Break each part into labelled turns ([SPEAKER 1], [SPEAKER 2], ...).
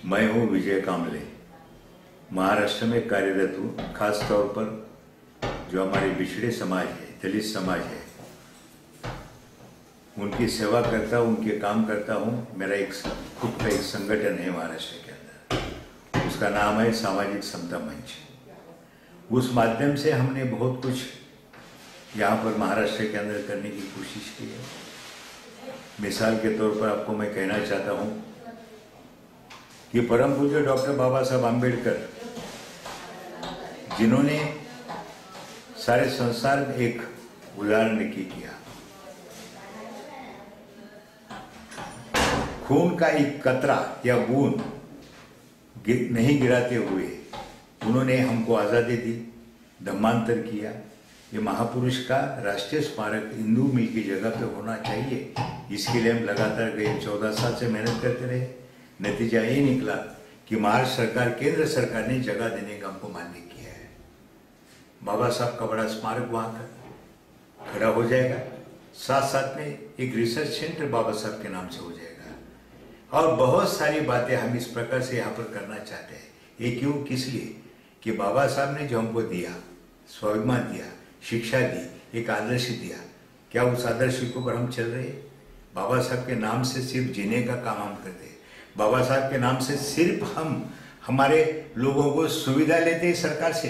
[SPEAKER 1] मैं हूं विजय कामले, महाराष्ट्र में कार्यरत हूं। खास तौर पर जो हमारे बिछड़े समाज है, दलित समाज है, उनकी सेवा करता हूं, उनके काम करता हूं। मेरा एक खुद का एक संगठन है महाराष्ट्र के अंदर, उसका नाम है सामाजिक समता मंच। उस माध्यम से हमने बहुत कुछ यहाँ पर महाराष्ट्र के अंदर करने की कोशिश की है। मिसाल के तौर पर आपको मैं कहना चाहता हूँ कि परम पूज्य डॉक्टर बाबा साहब आम्बेडकर, जिन्होंने सारे संसार में एक उदाहरण किया, खून का एक कतरा या बूंद नहीं गिराते हुए उन्होंने हमको आज़ादी दी, धर्मांतर किया। ये महापुरुष का राष्ट्रीय स्मारक हिंदू मिल की जगह पे होना चाहिए, इसके लिए हम लगातार गए 14 साल से मेहनत करते रहे। नतीजा ये निकला कि महाराष्ट्र सरकार, केंद्र सरकार ने जगह देने का हमको मान्य किया है। बाबा साहब का बड़ा स्मारक वहाँ का खड़ा हो जाएगा, साथ साथ में एक रिसर्च सेंटर बाबा साहब के नाम से हो जाएगा, और बहुत सारी बातें हम इस प्रकार से यहाँ पर करना चाहते हैं। ये क्यों, किस लिए कि बाबा साहब ने जो हमको दिया, स्वाभिमान दिया, शिक्षा दी, एक आदर्श दिया, क्या उस आदर्श के ऊपर हम चल रहे हैं? बाबा साहब के नाम से सिर्फ जीने का काम हम करते हैं, बाबा साहब के नाम से सिर्फ हम हमारे लोगों को सुविधा लेते हैं सरकार से।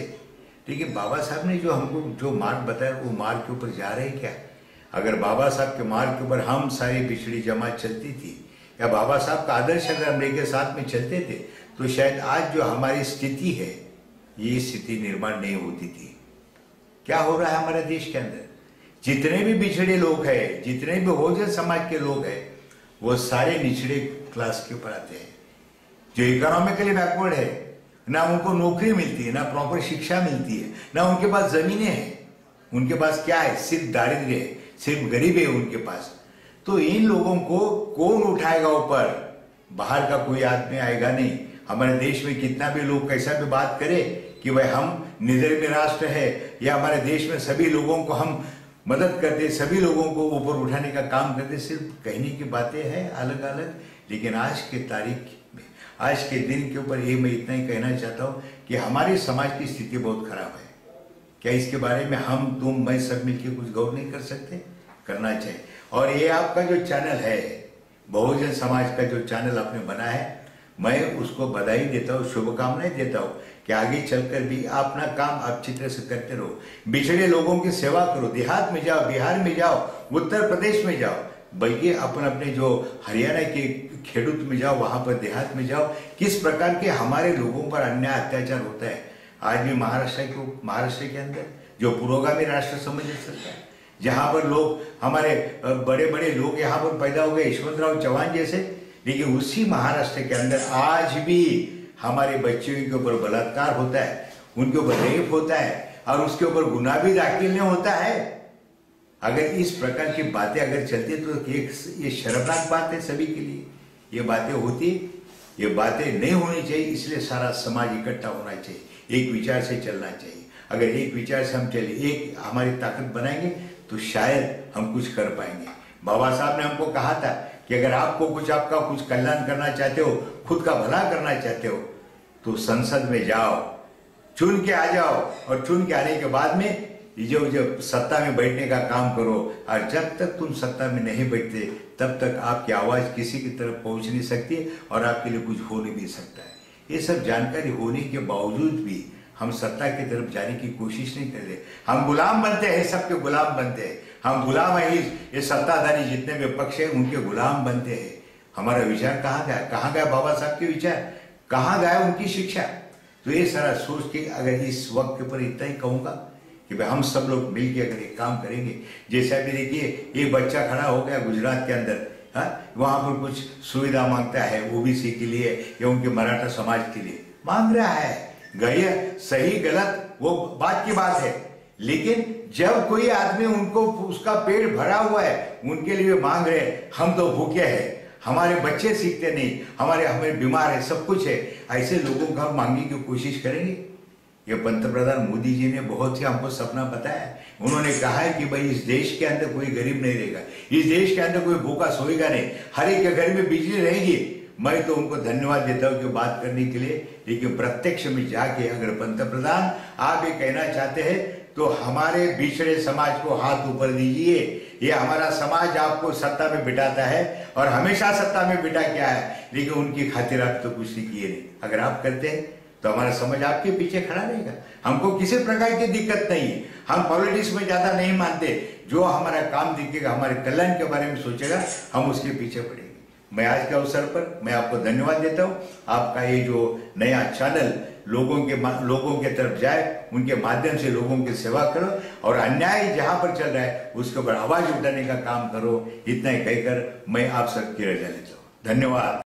[SPEAKER 1] लेकिन बाबा साहब ने जो हमको जो मार्ग बताया, वो मार्ग के ऊपर जा रहे हैं क्या? अगर बाबा साहब के मार्ग के ऊपर हम सारी पिछड़ी जमात चलती थी, या बाबा साहब का आदर्श अगर हम लेके साथ में चलते थे, तो शायद आज जो हमारी स्थिति है, ये स्थिति निर्माण नहीं होती थी। क्या हो रहा है हमारे देश के अंदर? जितने भी बिछड़े लोग हैं, जितने भी बहुजन समाज के लोग हैं, वो सारे निचले क्लास के ऊपर आते हैं, जो इकोनॉमिकली बैकवर्ड है। ना उनको नौकरी मिलती है, ना प्रॉपर शिक्षा मिलती है, ना उनके पास जमीनें हैं। उनके पास क्या है? सिर्फ दारिद्र्य है, सिर्फ गरीबी है उनके पास। तो इन लोगों को कौन उठाएगा ऊपर? बाहर का कोई आदमी आएगा नहीं। हमारे देश में कितना भी लोग कैसा भी बात करे कि भाई हम निधर्मी राष्ट्र है, या हमारे देश में सभी लोगों को हम मदद करते, सभी लोगों को ऊपर उठाने का काम करते, सिर्फ कहने की बातें हैं अलग अलग। लेकिन आज के तारीख में, आज के दिन के ऊपर ये मैं इतना ही कहना चाहता हूँ कि हमारे समाज की स्थिति बहुत खराब है। क्या इसके बारे में हम, तुम, मैं सब मिलकर कुछ गौर नहीं कर सकते? करना चाहिए। और ये आपका जो चैनल है, बहुजन समाज का जो चैनल आपने बना है, मैं उसको बधाई देता हूँ, शुभकामनाएं देता हूँ कि आगे चलकर भी अपना काम आप अच्छी तरह से करते रहो। बिछड़े लोगों की सेवा करो, देहात में जाओ, बिहार में जाओ, उत्तर प्रदेश में जाओ, बल्कि अपने जो हरियाणा के खेडूत में जाओ, वहां पर देहात में जाओ, किस प्रकार के हमारे लोगों पर अन्याय अत्याचार होता है। आज भी महाराष्ट्र के अंदर जो पुरोगामी राष्ट्र समझ सकता है, जहां पर लोग, हमारे बड़े बड़े लोग यहाँ पर पैदा हो गए, यशवंतराव चौहान जैसे, लेकिन उसी महाराष्ट्र के अंदर आज भी हमारे बच्चों के ऊपर बलात्कार होता है, उनके ऊपर रेप होता है, और उसके ऊपर गुनाह भी दाखिल नहीं होता है। अगर इस प्रकार की बातें अगर चलती तो ये शर्मनाक बात है सभी के लिए। ये बातें होती, ये बातें नहीं होनी चाहिए। इसलिए सारा समाज इकट्ठा होना चाहिए, एक विचार से चलना चाहिए। अगर एक विचार से हम चले, एक हमारी ताकत बनाएंगे, तो शायद हम कुछ कर पाएंगे। बाबा साहब ने हमको कहा था कि अगर आपको कुछ, आपका कुछ कल्याण करना चाहते हो, खुद का भला करना चाहते हो, तो संसद में जाओ, चुन के आ जाओ, और चुन के आने के बाद में जो सत्ता में बैठने का काम करो। और जब तक तुम सत्ता में नहीं बैठते, तब तक आपकी आवाज किसी की तरफ पहुंच नहीं सकती, और आपके लिए कुछ हो नहीं भी सकता है। ये सब जानकारी होने के बावजूद भी हम सत्ता की तरफ जाने की कोशिश नहीं करते। हम गुलाम बनते हैं, सबके गुलाम बनते हैं। हम गुलाम है, ये सत्ताधारी जितने भी पक्ष है, उनके गुलाम बनते हैं। हमारा विचार कहाँ गया? कहाँ गया बाबा साहब के विचार? कहाँ गया उनकी शिक्षा? तो ये सारा सोच के अगर इस वक्त के ऊपर इतना ही कहूँगा कि भाई हम सब लोग मिलकर अगर एक काम करेंगे, जैसा भी देखिए एक बच्चा खड़ा हो गया गुजरात के अंदर, वहां पर कुछ सुविधा मांगता है ओबीसी के लिए या उनके मराठा समाज के लिए मांग रहा है। गए सही गलत वो बात की बात है, लेकिन जब कोई आदमी उनको उसका पेट भरा हुआ है, उनके लिए मांग रहे, हम तो भूखे हैं, हमारे बच्चे सीखते नहीं, हमारे बीमार है, सब कुछ है, ऐसे लोगों का हम मांगने की कोशिश करेंगे। ये पंतप्रधान मोदी जी ने बहुत ही हमको सपना बताया। उन्होंने कहा है कि भाई इस देश के अंदर कोई गरीब नहीं रहेगा, इस देश के अंदर कोई भूखा सोएगा नहीं, हर एक के घर में बिजली रहेगी, मैं तो उनको धन्यवाद देता हूँ कि बात करने के लिए, लेकिन प्रत्यक्ष में जाके अगर पंतप्रधान आप ये कहना चाहते हैं तो हमारे बिछड़े समाज को हाथ ऊपर दीजिए। ये हमारा समाज आपको सत्ता में बिठाता है और हमेशा सत्ता में बिठा के आया है, लेकिन उनकी खातिर आप तो कुछ नहीं किए नहीं। अगर आप करते हैं तो हमारा समाज आपके पीछे खड़ा रहेगा। हमको किसी प्रकार की दिक्कत नहीं है, हम पॉलिटिक्स में ज्यादा नहीं मानते। जो हमारा काम दिखेगा, हमारे कल्याण के बारे में सोचेगा, हम उसके पीछे पड़ेंगे। मैं आज के अवसर पर मैं आपको धन्यवाद देता हूँ। आपका ये जो नया चैनल लोगों के तरफ जाए, उनके माध्यम से लोगों की सेवा करो और अन्याय जहां पर चल रहा है उसके ऊपर आवाज उठाने का काम करो। इतना ही कहकर मैं आप सबकी रजा लेता हूँ। धन्यवाद।